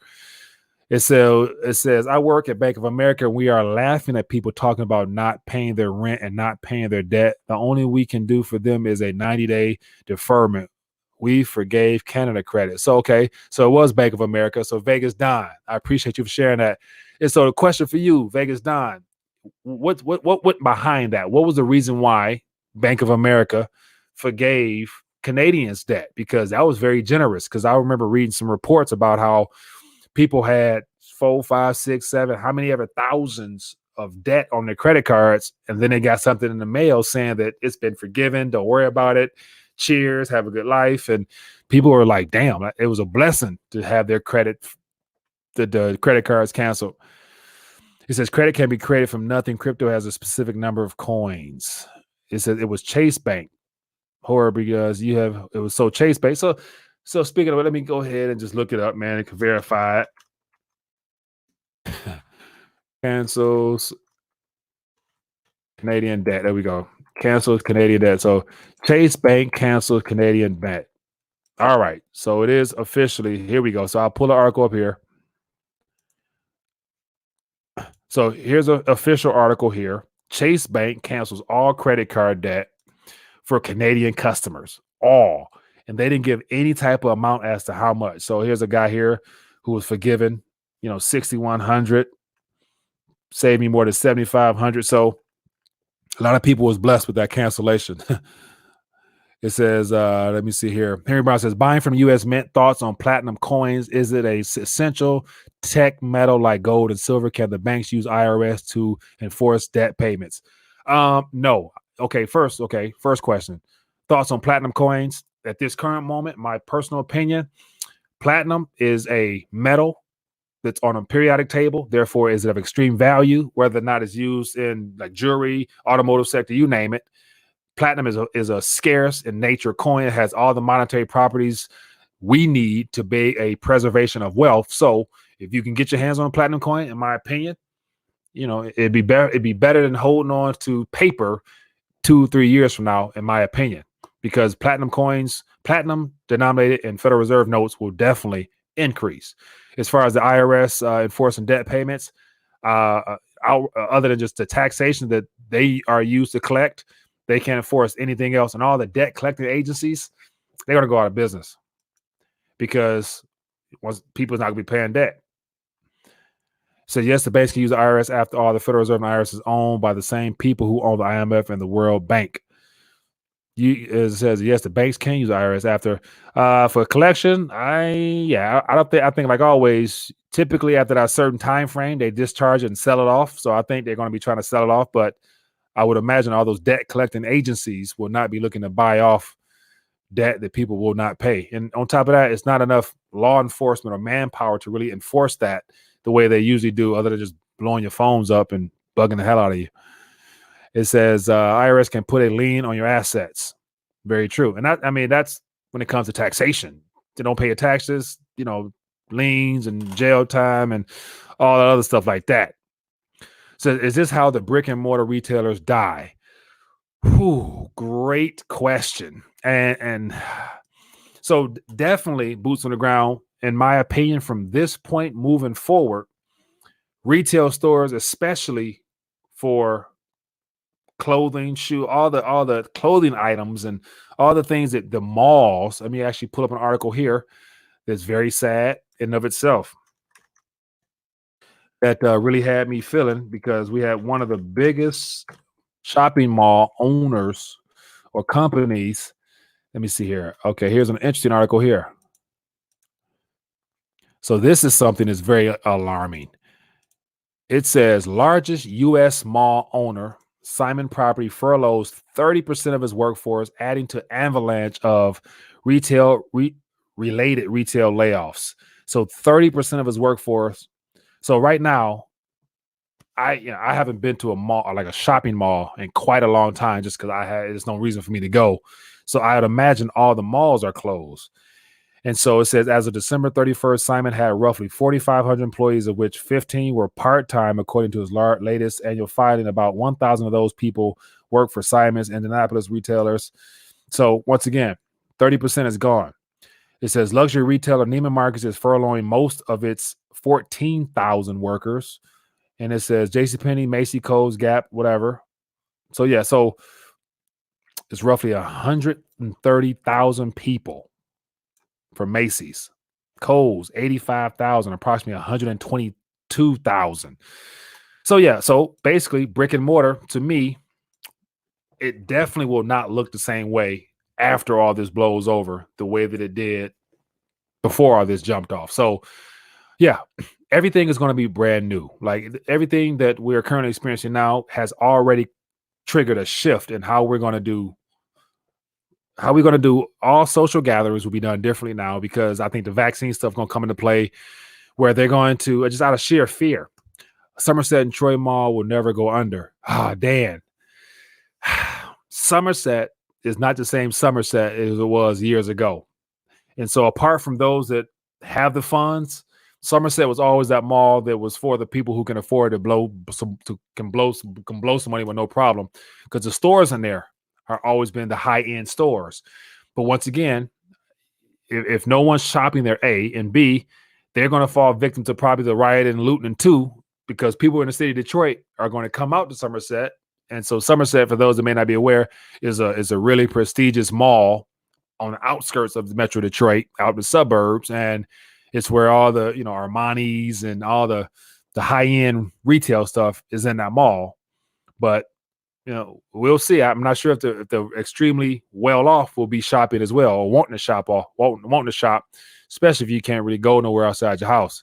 It says, I work at Bank of America and we are laughing at people talking about not paying their rent and not paying their debt. The only we can do for them is a 90-day deferment. We forgave Canada credit. So, okay. So it was Bank of America. So Vegas Don, I appreciate you for sharing that. And so the question for you, Vegas Don, what went behind that? What was the reason why Bank of America forgave Canadians' debt? Because that was very generous. Because I remember reading some reports about how people had 4, 5, 6, 7, how many ever thousands of debt on their credit cards, and then they got something in the mail saying that it's been forgiven. Don't worry about it. Cheers, have a good life. And people were like, "Damn, it was a blessing to have their the credit cards canceled." It says credit can be created from nothing. Crypto has a specific number of coins. It says it was Chase Bank. Horror because it was so Chase Bank. So speaking of it, let me go ahead and just look it up, man. It can verify it. Cancels Canadian debt. There we go. Cancels Canadian debt. So Chase Bank cancels Canadian debt. All right. So it is officially. Here we go. So I'll pull the article up here. So here's an official article here. Chase Bank cancels all credit card debt for Canadian customers. All. And they didn't give any type of amount as to how much. So here's a guy here who was forgiven, $6,100, saved me more than $7,500. So a lot of people was blessed with that cancellation. It says, let me see here. Henry Brown says, buying from U.S. Mint, thoughts on platinum coins. Is it a essential tech metal like gold and silver? Can the banks use IRS to enforce debt payments? No. First question. Thoughts on platinum coins? At this current moment, my personal opinion, platinum is a metal that's on a periodic table. Therefore, is it of extreme value, whether or not it's used in like jewelry, automotive sector, you name it. Platinum is a scarce in nature coin. It has all the monetary properties we need to be a preservation of wealth. So if you can get your hands on a platinum coin, in my opinion, it'd be better than holding on to paper 2-3 years from now, in my opinion, because platinum coins, platinum denominated in Federal Reserve notes will definitely increase. As far as the IRS enforcing debt payments, other than just the taxation that they are used to collect, they can't enforce anything else. And all the debt collecting agencies, they're going to go out of business because once people's not going to be paying debt. So yes, the banks can use the IRS. After all, the Federal Reserve and IRS is owned by the same people who own the IMF and the World Bank. It says yes, the banks can use the IRS after for collection. I think like always, typically after that certain time frame, they discharge it and sell it off. So I think they're going to be trying to sell it off, but I would imagine all those debt collecting agencies will not be looking to buy off debt that people will not pay. And on top of that, it's not enough law enforcement or manpower to really enforce that the way they usually do, other than just blowing your phones up and bugging the hell out of you. It says IRS can put a lien on your assets. Very true. And that's when it comes to taxation. They don't pay your taxes, liens and jail time and all that other stuff like that. So is this how the brick and mortar retailers die? Great question. And so definitely boots on the ground, in my opinion, from this point moving forward, retail stores, especially for clothing, shoe, all the clothing items and all the things that the malls, let me actually pull up an article here that's very sad in of itself. That really had me feeling, because we had one of the biggest shopping mall owners or companies. Let me see here. Okay, here's an interesting article here. So this is something that's very alarming. It says largest U.S. mall owner Simon Property furloughs 30% of his workforce, adding to avalanche of related retail layoffs. So 30% of his workforce. So right now, I haven't been to a mall, like a shopping mall, in quite a long time, just because there's no reason for me to go. So I would imagine all the malls are closed. And so it says, as of December 31st, Simon had roughly 4,500 employees, of which 15 were part-time, according to his latest annual filing. About 1,000 of those people work for Simon's Indianapolis retailers. So once again, 30% is gone. It says luxury retailer Neiman Marcus is furloughing most of its 14,000 workers. And it says JCPenney, Macy, Kohl's, Gap, whatever. So yeah, so it's roughly 130,000 people for Macy's. Kohl's, 85,000, approximately 122,000. So yeah, so basically brick and mortar, to me, it definitely will not look the same way after all this blows over the way that it did before all this jumped off. So yeah, everything is going to be brand new. Like everything that we're currently experiencing now has already triggered a shift in how we're going to do all social gatherings will be done differently now, because I think the vaccine stuff going to come into play where they're going to, just out of sheer fear, Somerset and Troy Mall will never go under. Dan. Somerset is not the same Somerset as it was years ago. And so apart from those that have the funds, Somerset was always that mall that was for the people who can afford to blow some money with no problem, because the stores in there are always been the high-end stores. But once again, if no one's shopping there, A, and B, they're going to fall victim to probably the riot and looting, and two, because people in the city of Detroit are going to come out to Somerset. And so Somerset, for those that may not be aware, is a really prestigious mall on the outskirts of the Metro Detroit, out in the suburbs. And it's where all the, Armani's and all the high-end retail stuff is in that mall. But, we'll see. I'm not sure if the extremely well-off will be shopping as well, or wanting to shop, especially if you can't really go nowhere outside your house.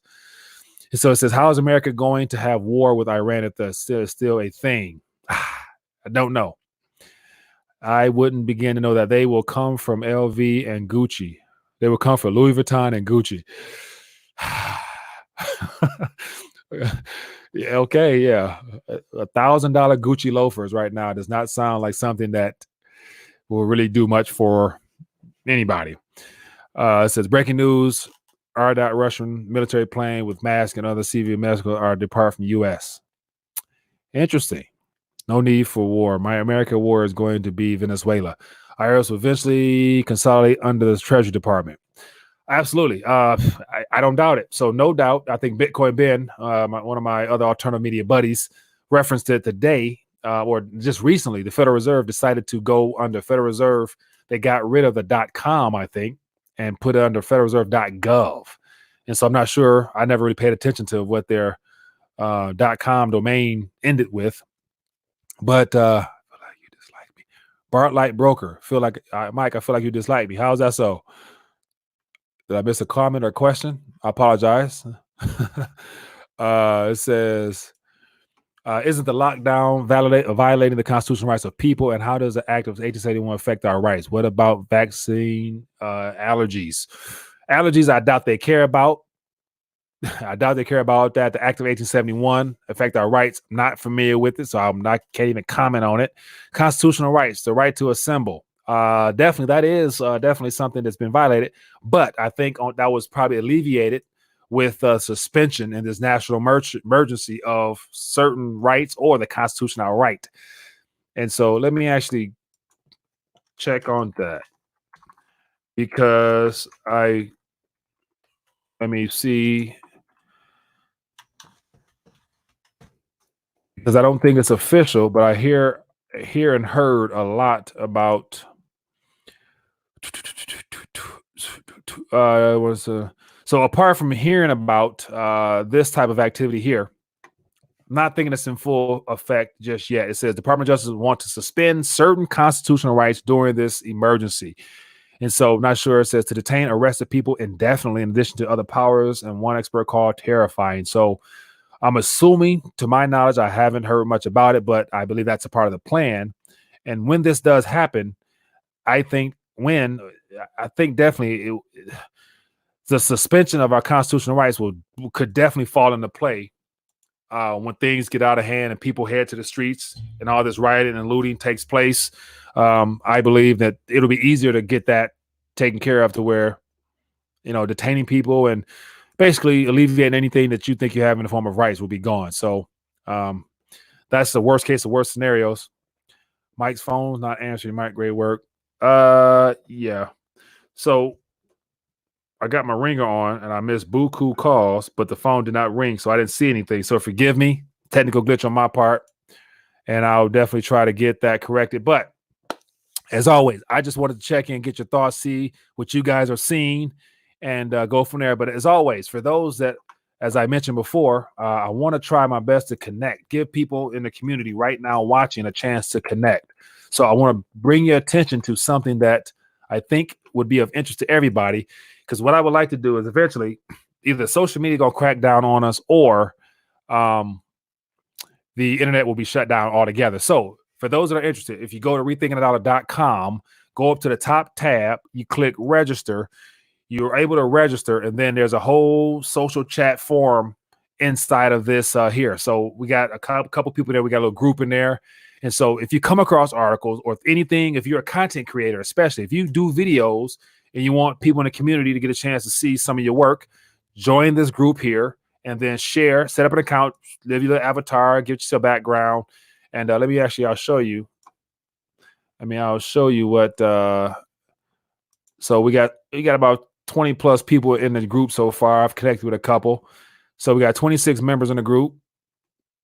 And so it says, how is America going to have war with Iran if that's still a thing? I don't know. I wouldn't begin to know that. They will come from LV and Gucci. They will come from Louis Vuitton and Gucci. Yeah, okay, yeah. $1,000 Gucci loafers right now does not sound like something that will really do much for anybody. It says, breaking news, Russian military plane with mask and other civilian medical are depart from U.S. Interesting. No need for war. My American war is going to be Venezuela. IRS will eventually consolidate under the Treasury Department. Absolutely. I don't doubt it. So no doubt, I think Bitcoin Ben, one of my other alternative media buddies, referenced it today, or just recently. The Federal Reserve decided to go under Federal Reserve. They got rid of the .com, I think, and put it under federalreserve.gov. And so I'm not sure. I never really paid attention to what their .com domain ended with. But I feel like you dislike me. Bart Light Broker. Mike, I feel like you dislike me. How's that so? Did I miss a comment or question? I apologize. It says, isn't the lockdown violating the constitutional rights of people? And how does the Act of 1871 affect our rights? What about vaccine allergies? Allergies, I doubt they care about. I doubt they care about that. The Act of 1871 affect our rights. I'm not familiar with it, so can't even comment on it. Constitutional rights, the right to assemble. Definitely, that is definitely something that's been violated. But I think that was probably alleviated with suspension in this national emergency of certain rights or the constitutional right. And so let me actually check on that, because let me see. Because I don't think it's official, but I hear and heard a lot about so apart from hearing about this type of activity here, I'm not thinking it's in full effect just yet. It says Department of Justice want to suspend certain constitutional rights during this emergency. And so, not sure. It says to detain arrested people indefinitely in addition to other powers, and one expert called terrifying. So I'm assuming, to my knowledge, I haven't heard much about it, but I believe that's a part of the plan. And when this does happen, I think definitely the suspension of our constitutional rights could definitely fall into play when things get out of hand and people head to the streets and all this rioting and looting takes place. I believe that it'll be easier to get that taken care of, to where, detaining people and basically alleviating anything that you think you have in the form of rights will be gone. So that's the worst case of worst scenarios. Mike's phone's not answering. Mike, great work. Yeah. So I got my ringer on and I missed buku calls, but the phone did not ring, so I didn't see anything. So forgive me, technical glitch on my part, and I'll definitely try to get that corrected. But as always, I just wanted to check in, get your thoughts, see what you guys are seeing, and go from there. But as always, for those that, as I mentioned before, I want to try my best to connect, give people in the community right now watching a chance to connect. So I want to bring your attention to something that I think would be of interest to everybody, because what I would like to do is eventually either social media going to crack down on us or the internet will be shut down altogether. So for those that are interested, if you go to rethinkingthedollar.com, go up to the top tab, you click register, you're able to register, and then there's a whole social chat forum inside of this here. So we got a couple people there. We got a little group in there. And so if you come across articles or if anything, if you're a content creator, especially if you do videos and you want people in the community to get a chance to see some of your work, join this group here and then share, set up an account, live your avatar, give yourself background. And let me actually, I'll show you. I'll show you what, so we got about 20 plus people in the group so far. I've connected with a couple. So we got 26 members in the group.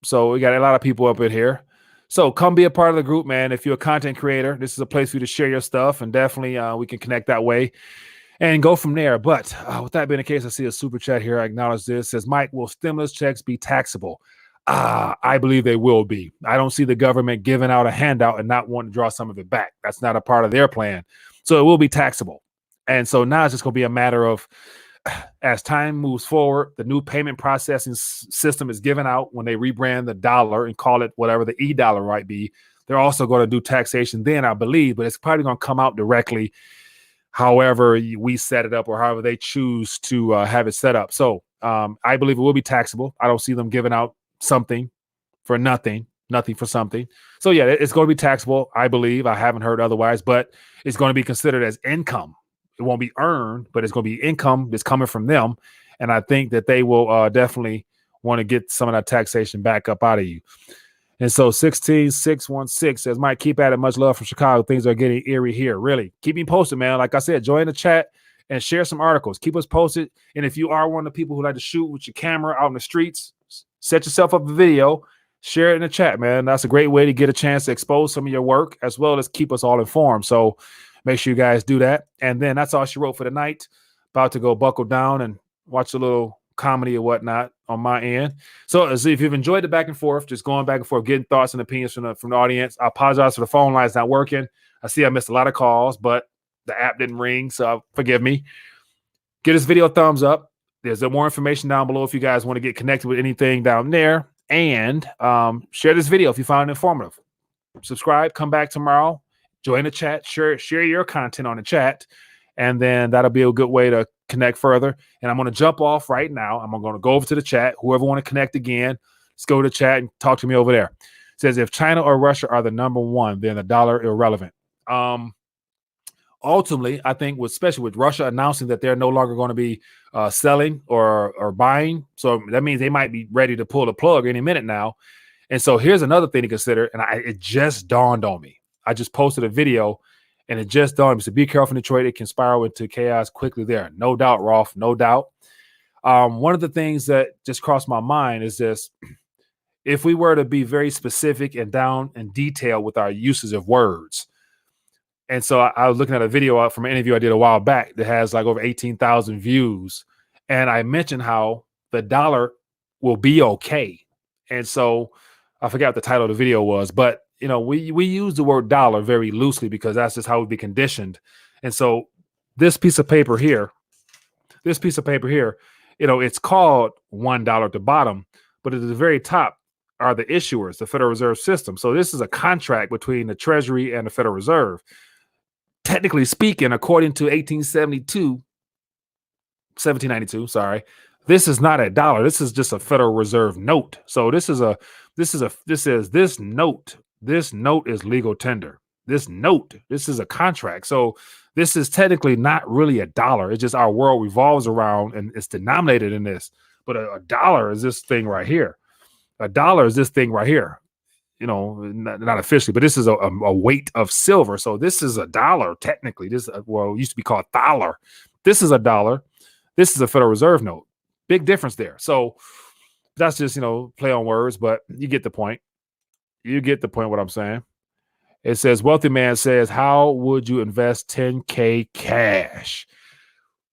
So we got a lot of people up in here. So come be a part of the group, man. If you're a content creator, this is a place for you to share your stuff, and definitely we can connect that way and go from there. But with that being the case, I see a super chat here. I acknowledge this. It says, Mike, will stimulus checks be taxable? I believe they will be. I don't see the government giving out a handout and not wanting to draw some of it back. That's not a part of their plan. So it will be taxable. And so now it's just going to be a matter of, as time moves forward, the new payment processing system is given out when they rebrand the dollar and call it whatever the e-dollar might be. They're also going to do taxation then, I believe, but it's probably going to come out directly however we set it up or however they choose to have it set up. So I believe it will be taxable. I don't see them giving out something for nothing for something. So yeah, it's going to be taxable, I believe. I haven't heard otherwise, but it's going to be considered as income. It won't be earned, but it's going to be income that's coming from them. And I think that they will definitely want to get some of that taxation back up out of you. And so 16616 says, Mike, keep at it. Much love from Chicago. Things are getting eerie here. Really. Keep me posted, man. Like I said, join the chat and share some articles. Keep us posted. And if you are one of the people who like to shoot with your camera out in the streets, set yourself up a video, share it in the chat, man. That's a great way to get a chance to expose some of your work as well as keep us all informed. So make sure you guys do that. And then that's all she wrote for the night. About to go buckle down and watch a little comedy or whatnot on my end. So if you've enjoyed the back and forth, just going back and forth, getting thoughts and opinions from the audience. I apologize for the phone lines not working. I see I missed a lot of calls, but the app didn't ring, so forgive me. Give this video a thumbs up. There's more information down below if you guys want to get connected with anything down there. And share this video if you found it informative. Subscribe, come back tomorrow. Join the chat, share your content on the chat, and then that'll be a good way to connect further. And I'm going to jump off right now. I'm going to go over to the chat. Whoever want to connect again, let's go to the chat and talk to me over there. It says, if China or Russia are the number one, then the dollar irrelevant. Ultimately, I think, especially with Russia announcing that they're no longer going to be selling or buying, so that means they might be ready to pull the plug any minute now. And so here's another thing to consider, and it just dawned on me. I just posted a video, and it just dawned on me. So be careful in Detroit. It can spiral into chaos quickly there. No doubt, Rolf, no doubt. One of the things that just crossed my mind is this. If we were to be very specific and down in detail with our uses of words, and so I was looking at a video from an interview I did a while back that has like over 18,000 views, and I mentioned how the dollar will be okay. And so I forgot what the title of the video was, but you know, we use the word dollar very loosely because that's just how we've been conditioned. And so this piece of paper here, you know, it's called $1 at the bottom, but at the very top are the issuers, the Federal Reserve System. So this is a contract between the Treasury and the Federal Reserve. Technically speaking, according to 1792, sorry, this is not a dollar. This is just a Federal Reserve note. So this note is legal tender. This is a contract. So this is technically not really a dollar. It's just our world revolves around and it's denominated in this. But a dollar is this thing right here. A dollar is this thing right here. You know, not officially, but this is a weight of silver. So this is a dollar technically. This it used to be called dollar. This is a dollar. This is a Federal Reserve note. Big difference there. So that's just, play on words, but you get the point. You get the point what I'm saying. It says, wealthy man says, how would you invest 10K cash?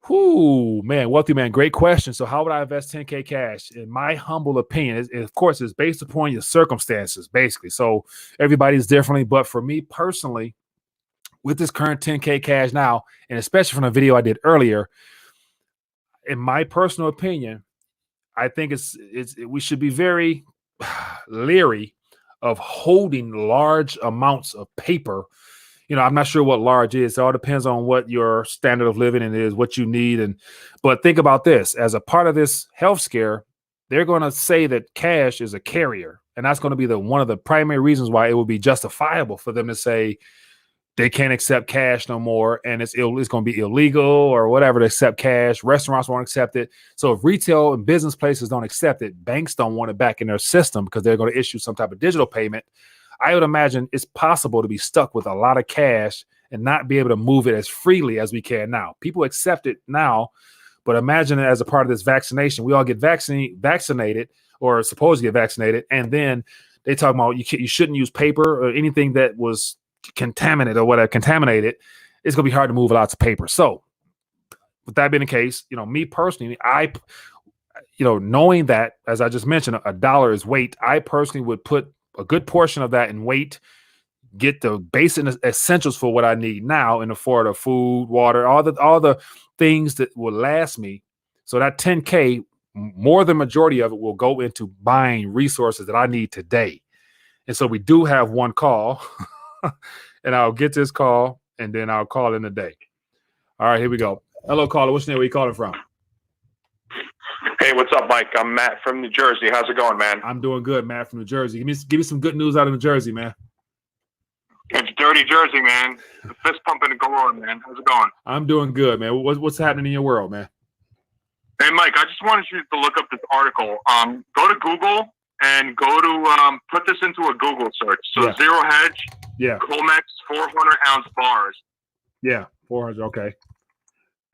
Whoo, man, wealthy man, great question. So how would I invest 10K cash? In my humble opinion, of course, it's based upon your circumstances, basically. So everybody's differently. But for me personally, with this current 10K cash now, and especially from the video I did earlier, in my personal opinion, I think we should be very leery of holding large amounts of paper. I'm not sure what large is. It all depends on what your standard of living is, what you need. But think about this. As a part of this health scare, they're going to say that cash is a carrier. And that's going to be one of the primary reasons why it would be justifiable for them to say they can't accept cash no more, and it's going to be illegal or whatever to accept cash. Restaurants won't accept it. So if retail and business places don't accept it, banks don't want it back in their system because they're going to issue some type of digital payment. I would imagine it's possible to be stuck with a lot of cash and not be able to move it as freely as we can now. People accept it now, but imagine it as a part of this vaccination. We all get vaccinated or supposed to get vaccinated, and then they talk about you shouldn't use paper or anything that was contaminated. It's going to be hard to move lots of paper. So with that being the case, me personally, knowing that, as I just mentioned, $1 is weight, I personally would put a good portion of that in weight, get the basic essentials for what I need now in the form of food, water, all the things that will last me. So that 10K, more than majority of it will go into buying resources that I need today. And so we do have one call. And I'll get this call, and then I'll call in the day. All right, here we go. Hello, caller. What's your name? Where you calling from? Hey, what's up, Mike? I'm Matt from New Jersey. How's it going, man? I'm doing good, Matt from New Jersey. Give me some good news out of New Jersey, man. It's dirty Jersey, man. The fist pumping to go on, man. How's it going? I'm doing good, man. What's happening in your world, man? Hey, Mike, I just wanted you to look up this article. Go to Google and go to put this into a Google search. So Zero Hedge, Comex 400-ounce bars. Yeah, 400. Okay.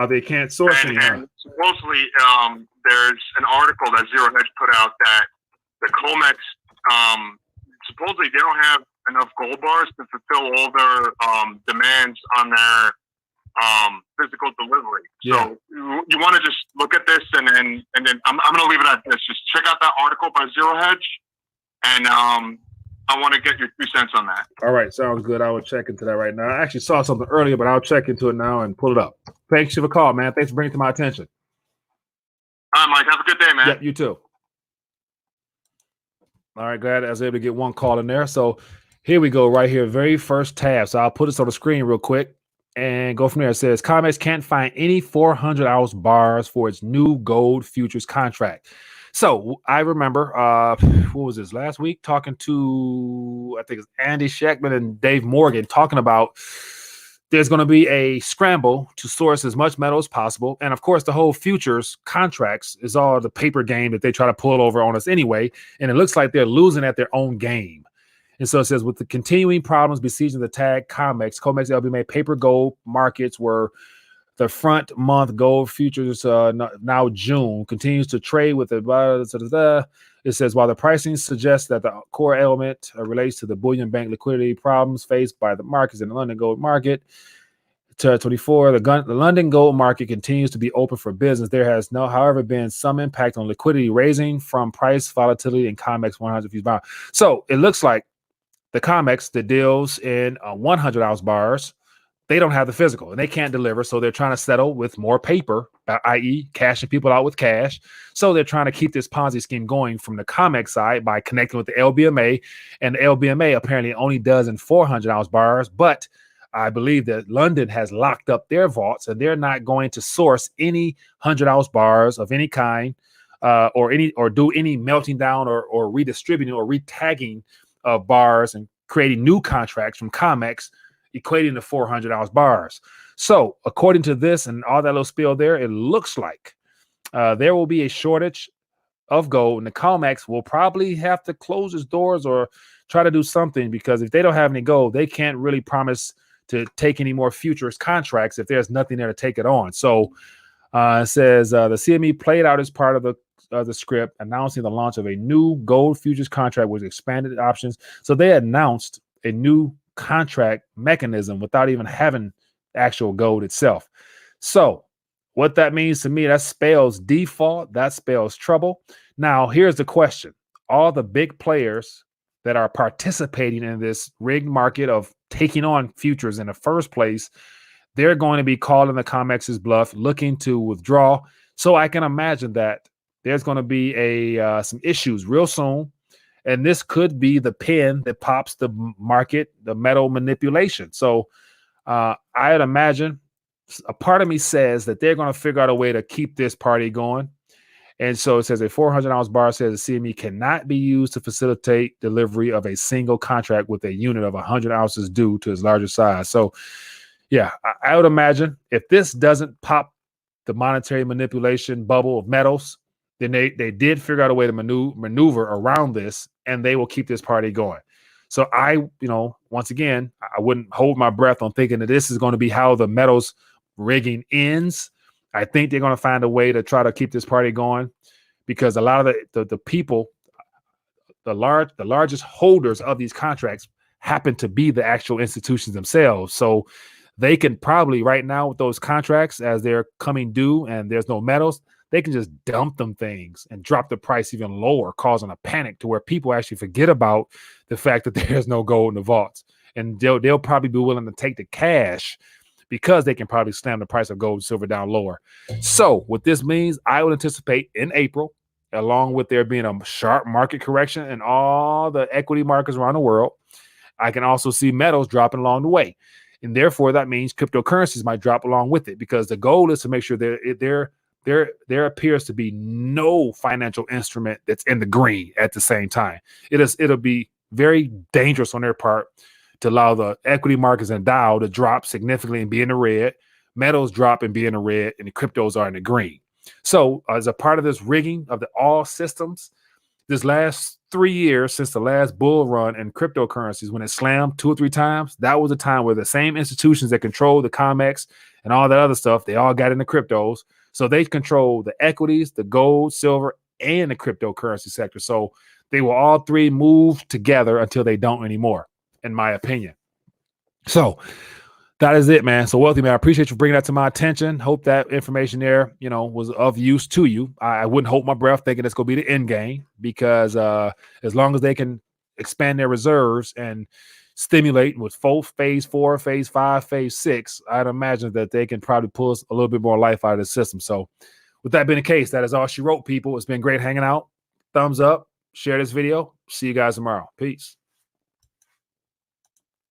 They can't source any. And supposedly, there's an article that Zero Hedge put out that the Comex, supposedly they don't have enough gold bars to fulfill all their demands on their physical delivery. Yeah. So you want to just look at this and then I'm going to leave it at this. Just check out that article by Zero Hedge, and I want to get your 2 cents on that. All right, sounds good. I will check into that right now. I actually saw something earlier, but I'll check into it now and pull it up. Thanks for the call, man. Thanks for bringing it to my attention. All right, Mike. Have a good day, man. Yep, you too. All right, glad I was able to get one call in there. So here we go, right here, very first tab. So I'll put this on the screen real quick and go from there. It says, COMEX can't find any 400-ounce bars for its new gold futures contract. So I remember, what was this, last week, talking to, I think it's Andy Sheckman and Dave Morgan, talking about there's going to be a scramble to source as much metal as possible. And of course, the whole futures contracts is all the paper game that they try to pull over on us anyway. And it looks like they're losing at their own game. And so it says, with the continuing problems besieging the tag COMEX LBMA paper gold markets were the front month gold futures now June continues to trade with it. It says, while the pricing suggests that the core element relates to the bullion bank liquidity problems faced by the markets in the London gold market, to 24, the London gold market continues to be open for business. There has however, been some impact on liquidity raising from price volatility in COMEX 100 fuse bar. So it looks like the COMEX that deals in 100-ounce bars, they don't have the physical and they can't deliver. So they're trying to settle with more paper, i.e. cashing people out with cash. So they're trying to keep this Ponzi scheme going from the COMEX side by connecting with the LBMA. And the LBMA apparently only does in 400-ounce bars. But I believe that London has locked up their vaults and they're not going to source any 100-ounce bars of any kind or do any melting down or redistributing or retagging of bars and creating new contracts from COMEX equating to 400-ounce bars. So according to this and all that little spiel there, it looks like there will be a shortage of gold, and the COMEX will probably have to close its doors or try to do something, because if they don't have any gold, they can't really promise to take any more futures contracts if there's nothing there to take it on. So It says the CME played out as part of the script, announcing the launch of a new gold futures contract with expanded options. So they announced a new contract mechanism without even having actual gold itself. So what that means to me, that spells default, that spells trouble. Now, here's the question. All the big players that are participating in this rigged market of taking on futures in the first place, they're going to be calling the COMEX's bluff, looking to withdraw. So I can imagine that there's going to be some issues real soon. And this could be the pin that pops the market, the metal manipulation. So I'd imagine a part of me says that they're going to figure out a way to keep this party going. And so it says a 400-ounce bar says the CME cannot be used to facilitate delivery of a single contract with a unit of 100 ounces due to its larger size. So, yeah, I would imagine if this doesn't pop the monetary manipulation bubble of metals, then they did figure out a way to maneuver around this, and they will keep this party going. So once again, I wouldn't hold my breath on thinking that this is going to be how the metals rigging ends. I think they're going to find a way to try to keep this party going, because a lot of the people, the largest holders of these contracts happen to be the actual institutions themselves. So they can probably right now with those contracts, as they're coming due and there's no metals, they can just dump them things and drop the price even lower, causing a panic to where people actually forget about the fact that there's no gold in the vaults. And they'll probably be willing to take the cash because they can probably slam the price of gold and silver down lower. So what this means, I would anticipate in April, along with there being a sharp market correction in all the equity markets around the world, I can also see metals dropping along the way. And therefore, that means cryptocurrencies might drop along with it, because the goal is to make sure there appears to be no financial instrument that's in the green at the same time. It'll be very dangerous on their part to allow the equity markets and Dow to drop significantly and be in the red, metals drop and be in the red, and the cryptos are in the green. So as a part of this rigging of all systems, this last 3 years since the last bull run in cryptocurrencies, when it slammed 2 or 3 times, that was a time where the same institutions that control the COMEX and all that other stuff, they all got into cryptos. So they control the equities, the gold, silver, and the cryptocurrency sector. So they will all three move together until they don't anymore, in my opinion. So that is it, man. So Wealthy, man, I appreciate you bringing that to my attention. Hope that information there, was of use to you. I wouldn't hold my breath thinking it's going to be the end game, because as long as they can expand their reserves and stimulate with phase 4, phase 5, phase 6, I'd imagine that they can probably pull a little bit more life out of the system. So with that being the case, that is all she wrote, people. It's been great hanging out. Thumbs up, share this video. See you guys tomorrow. Peace.